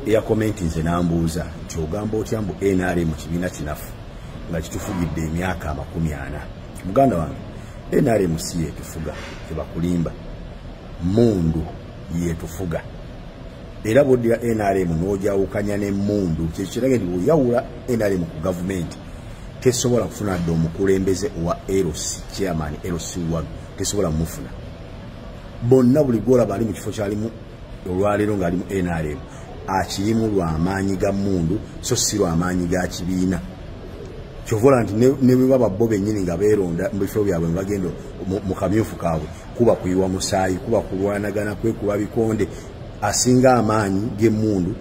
eya komenti nze nambuuza nti ogamba otya mbu NRM kibiina kinafu nga kitufugidde emyaka 40. Muganda wange, NRM si yetufuga, tebakulimba. Mundu yetufuga. Era bw'oddira NRM n'ojawukanya ne mundu, kyekirage nti bw'oyawula NRM ku gavumenti tesobola kufuna dde omukulembeze owa LC, chairman LC1, tesobola mufuna. Bonna buli gwolaba ali mu kifo kyalimu olwaleero ng'ali mu NRM akirimu lw'amaanyi ga mundu so si lw'amaanyi ga kibiina. Kyovola nti ne bwe baba bo bennyini nga beeronda mu bifo byabwe bagenda mu kamyufu kaabwe, kuba kuyiwa musaayi, kuba kulwanagana, kwekuba bikonde, asinga amaanyi g'emmundu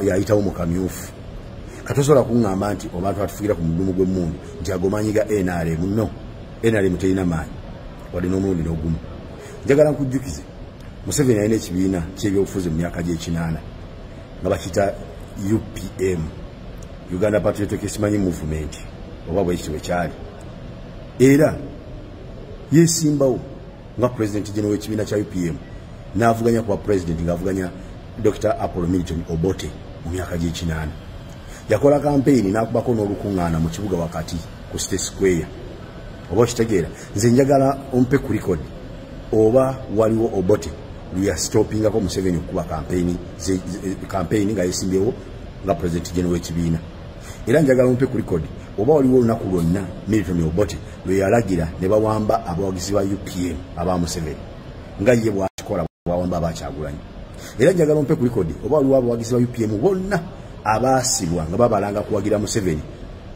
yayitawo mu kamyufu. Katosobola kuŋŋamba nti abantu atufugira ku mudumu gw'emmundu nti ago maanyi ga NRM. No, NRM terina maanyi wadde n'omulundi n'ogumu. Njagala nkujjukize, Museveni alina ekibiina ky'ebyobufuzi mu myaka gy'ekinaana nga bakita UPM, Uganda Patriotic Simanyi Movement, oba bwekityo bwe kyali. Era yeesimbawo nga President General w'ekibiina kya UPM n'avuganya kuba President ng'avuganya Dr. Apollo Milton Obote mu myaka gy'ekinaana. Yakola kampeyini n'akubako n'olukuŋŋaana mu kibuga wakati ku State Square. Oba okitegeera, nze njagala ompe ku record oba waliwo Obote luyastopingako Museveni okukuba kampeyini nga yeesimbyewo nga President General w'ekibiina. Era njagala ompe ku record oba waliwo olunaku lwonna Milton Obote lwe yalagira ne bawamba abawagizi ba UPM aba Museveni nga ye bw'akikola bawamba abakyagulanyi. Era njagala ompe ku record oba waliwo abawagizi ba UPM bonna abaasibwa nga babalanga kuwagira Museveni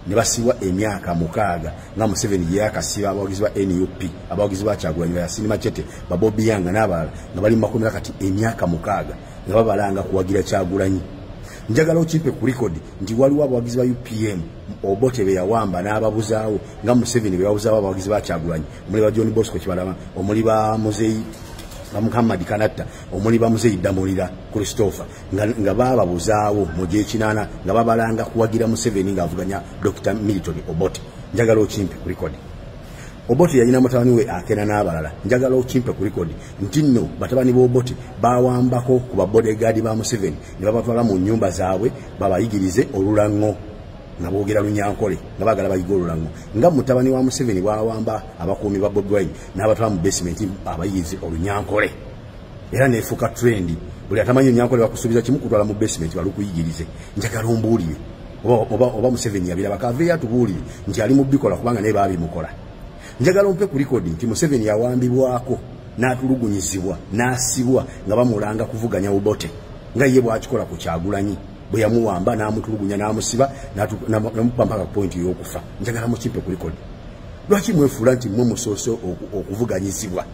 ne basibwa emyaka 6 nga Museveni ye yakasiba abawagizi ba NUP, abawagizi ba Kyagulanyi, ba Yasin Machete, ba Bobby Yanga n'abalala nga bali mu makomera kati emyaka 6 nga babalanga kuwagira Kyagulanyi. Njagala okimpe ku record nti waliwo abawagizi ba UPM Obote be yawamba n'ababuzaawo nga Museveni be yawuzaawo abawagizi ba Kyagulanyi, omuli ba John Bosco Kibalama, omuli ba Muzeyi ba Muhammad Kanatta, omuli ba Muzeyi Damulira Christopher nga bababuzaawo mu gy'ekinaana nga babalanga kuwagira Museveni ng'avuganya Dr. Milton Obote. Njagala okimpe ku record. Obote yalina mutabani we Akena n'abalala. Njagala okimpe ku record nti nno batabani b'Obote bawambako ku babodegaadi ba Museveni ne babatwala mu nnyumba zaabwe babayigirize olulango nga boogera Lunyankole nga baagala bayiga olulango. Nga mutabani wa Museveni bawamba abakuumi ba Bobi Wine n'abatwala mu basement abayigirize Olunyankole. Era neefuuka trendi, buli atamanyi Olunyankole bakusuubiza kimu kutwala mu basement balukuyigirize. Njagala ombuulire oba Museveni yabiraba kaveeyo atubuulire nti ali mu bikola kubanga naye baabimukola. Njagala ompe ku record nti Museveni yawambibwako n'atulugunyizibwa n'asibwa nga bamulanga kuvuganya Obote nga ye bw'akikola ku Kyagulanyi bwe yamuwamba n'amutulugunya n'amusiba n'amuppa mpaka ku point y'okufa. Njagala mukimpe ku record. Lwaki mwefuula nti mmwe musoose okuvuganyizibwa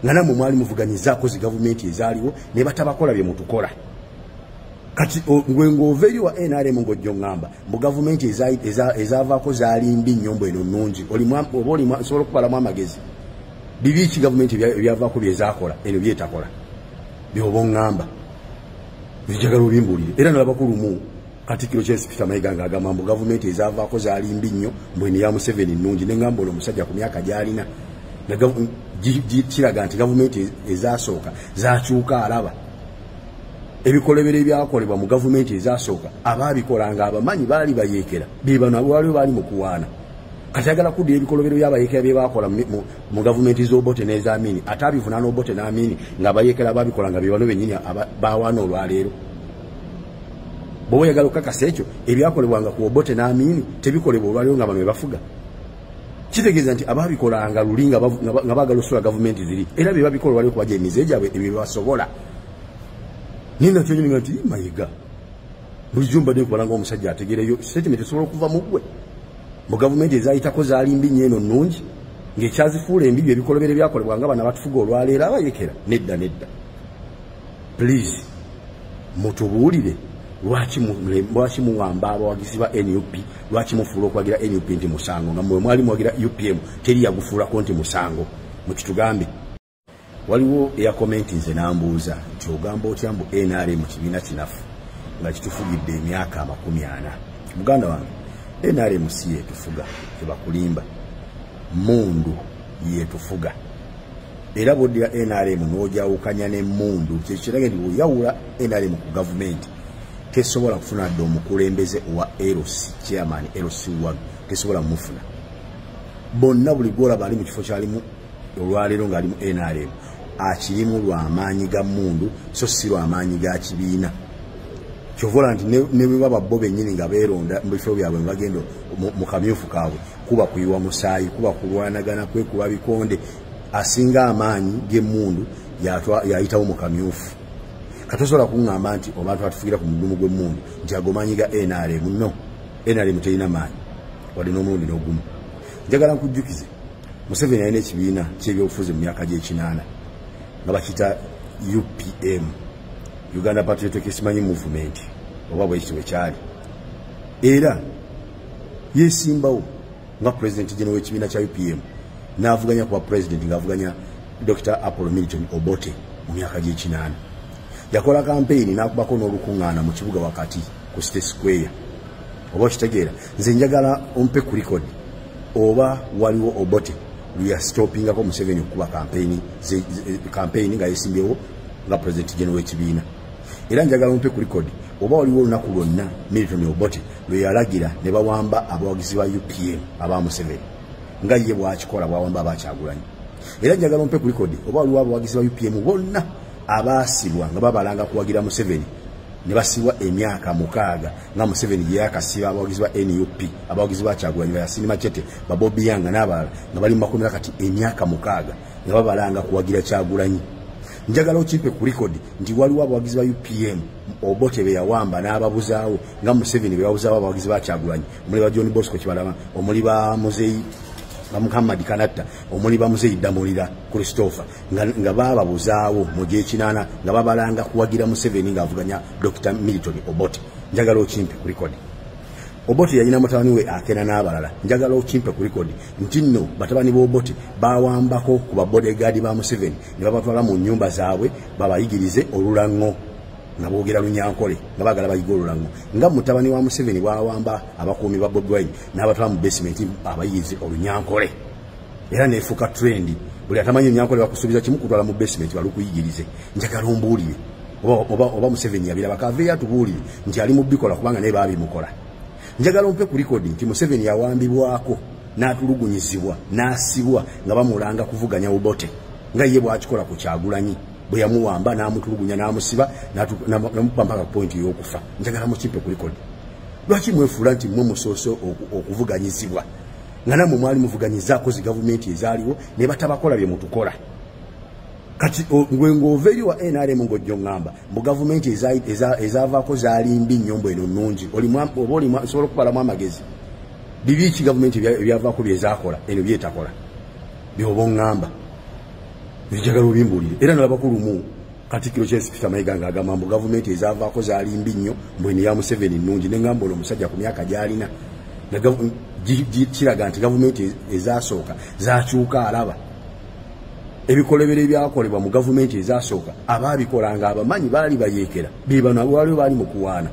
nga nammwe mwali muvuganyizaako zi gavumenti ezaaliwo ne batabakola bye mutukola? Kati gwe ng'ova eri wa NRM ng'ojja oŋŋamba mu gavumenti ezaavaako zaali mbi nnyo mbu eno nnungi, oba osobola okubalamu amagezi bibi ki gavumenti ebyavaako byezaakola eno byetakola byoba oŋŋamba? Njagala obimbuulire. Era nalabako lumu Katikkiro Charles Peter Mayiga ng'agamba mbu gavumenti ezaavaako zaali mbi nnyo mbu eno ya Museveni nnungi. Ne ngamba ono omusajja ku myaka gy'alina kiraga nti gavumenti ezaasooka zaakyuka alaba. Ebikolebero ebyakolebwa mu gavumenti ezaasooka abaabikolanga abamanyi baali bayeekera be bano waliwo baali mu kuwaana. Kati ayagala kuddira ebikolebero by'abayeekera bye baakola mu gavumenti z'Obote n'ez'Amini ate abivunaana Obote n'Amini ng'abayeekera baabikolanga be bano bennyini baawaana olwaleero. Bw'oba oyagala okukakasa ekyo ebyakolebwanga ku Obote n'Amini tebikolebwa olwaleero nga bano be bafuga, kitegeeza nti abaabikolanga luli nga baagala osula gavumenti ziri era be babikola olwaleero kuba gy'emize gyabwe ebyo basobola. Nina kyonyini nti Mayiga bulijjo mbadde nkubalanga omusajja ategereyo statement esobola okuva mu ggwe mu gavumenti ezaayitako zaali mbi nnyo eno nnungi ng'ekyazifuula embi ebikolobero byakolebwanga bana batufuga olwaleero abayekera. Nedda. Please mutubuulire lwaki muwamba abawagizi ba NUP, lwaki mufuula okwagira NUP nti musango nga mwe mwali mwagira UPM teri yagufuulako nti musango. Mukitugambe. Waliwo eya komenti nze nambuuza nti ogamba otya mbu NRM kibiina kinafu nga kitufugidde emyaka 40. Muganda wange, NRM si yetufuga, tebakulimba. Mundu yetufuga. Era bw'oddira NRM n'ojawukanya ne mundu, kyekirage nti bw'oyawula NRM ku gavumenti tesobola kufuna dde omukulembeze owa LC chairman LC1 tesobola mufuna bonna buli gwolaba ali mu kifo kyalimu olwaleero ng'ali mu NRM akirimu lw'amaanyi ga mmundu so si lw'amaanyi ga kibiina kyovola nti ne bwe baba bo bennyini nga beeronda mu bifo byabwe ne bagenda mu kamyufu kaabwe kuba kuyiwa musaayi kuba kulwanagana kwekuba bikonde asinga amaanyi g'emmundu yayitawo mu kamyufu katosobola kuŋŋamba nti abantu batufugira ku mudumu gw'emmundu nti agomaanyi ga NRM no NRM terina maanyi wadde n'omulundi n'ogumu njagala nkujjukize Museveni alina ekibiina ky'ebyobufuzi mu myaka gy'ekinaana nga bakita UPM Uganda Patriotic Simanyi Movement oba bwekitibwe kyali era yesimbawo nga president general w'ekibiina kya UPM n'avuganya kuba president ng'avuganya Dr. Apollo Milton Obote mu myaka gy'ekinaana yakola campaign n'akubako n'olukuŋŋaana mu kibuga wakati ku State Square oba okitegeera nze njagala ompe ku record oba waliwo Obote luyasitopingako Museveni okukuba campaign nga yesimbyewo nga president general w'ekibiina era njagala ompe ku record oba waliwo olunaku lwonna Milton Obote lwe yalagira ne bawamba abawagizi ba UPM aba Museveni nga ye bw'akikola bwawamba abakyagulanyi era njagala ompe ku record oba waliwo abawagizi ba UPM bonna abaasibwa nga babalanga kuwagira Museveni ne basibwa emyaka 6 nga Museveni gye yakasiba abawagizi ba NUP abawagizi ba Kyagulanyi ba Yasin Machete ba Bobby Yanga n'abalala nga bali mu makomera kati emyaka 6 nga babalanga kuwagira Kyagulanyi njagala okimpe ku record nti waliwo abawagizi ba UPM Obote be yawamba n'ababuzaawo nga Museveni be yawuzaawo abawagizi ba Kyagulanyi omuli ba John Bosco Kibalama omuli ba Muzeyi ba Muhammad Kanatta omuli ba Muzeyi Damulira Christopher nga bababuzaawo mu gy'ekinaana nga babalanga kuwagira Museveni ng'avuganya Dr. Milton Obote njagala okimpe ku record Obote yalina mutabani we Akena n'abalala njagala okimpe ku record nti nno batabani b'Obote bawambako ku babodegaadi ba Museveni ne babatwala mu nnyumba zaabwe babayigirize olulango nga boogera Lunyankole nga baagala bayiga olulango nga mutabani wa Museveni bwawamba abakuumi ba Bobi Wine n'abatwala mu basement abayigirize Olunyankole era neefuuka trend buli atamanyi Lunyankole bakusuubiza kimu kutwala mu basement balukuyigirize njagala ombuulire oba Museveni yabira bakaveeyo atubuulire nti ali mu bikola kubanga naye baabimukola njagala ompe ku record nti Museveni yawambibwako n'atulugunyizibwa n'asibwa nga bamulanga kuvuganya Obote nga ye bw'akikola ku Kyagulanyi bwe yamuwamba n'amutulugunya n'amusiba n'amupa mpaka ku point y'okufa njagala mukimpe ku record lwaki mwefuula nti mmwe musoose okuvuganyizibwa nga nammwe mwali muvuganyizaako zi gavumenti ezaaliwo ne batabakola bye mutukola kati gwe ng'ova eri wa NRM ng'ojja oŋŋamba mu gavumenti ezaavaako zaali mbi nnyo mbweno nnungi oba osobola okubalamu amagezi bibi ki gavumenti ebyavaako byezaakola eno byetakola byoba oŋŋamba njagala obimbuulire era nalabakulumu Katikkiro Charles Peter Mayiga ng'agamba mbu gavumenti ezaavaako zaali mbi nnyo mbweno ya Museveni nnungi ne ŋŋamba ono omusajja ku myaka gy'alina kiraga nti gavumenti ezaasooka zakyuka alaba ebikolebero ebyakolebwa mu gavumenti ezaasooka abaabikolanga abamanyi baali bayeekera be bano waliwo baali mu kuwaana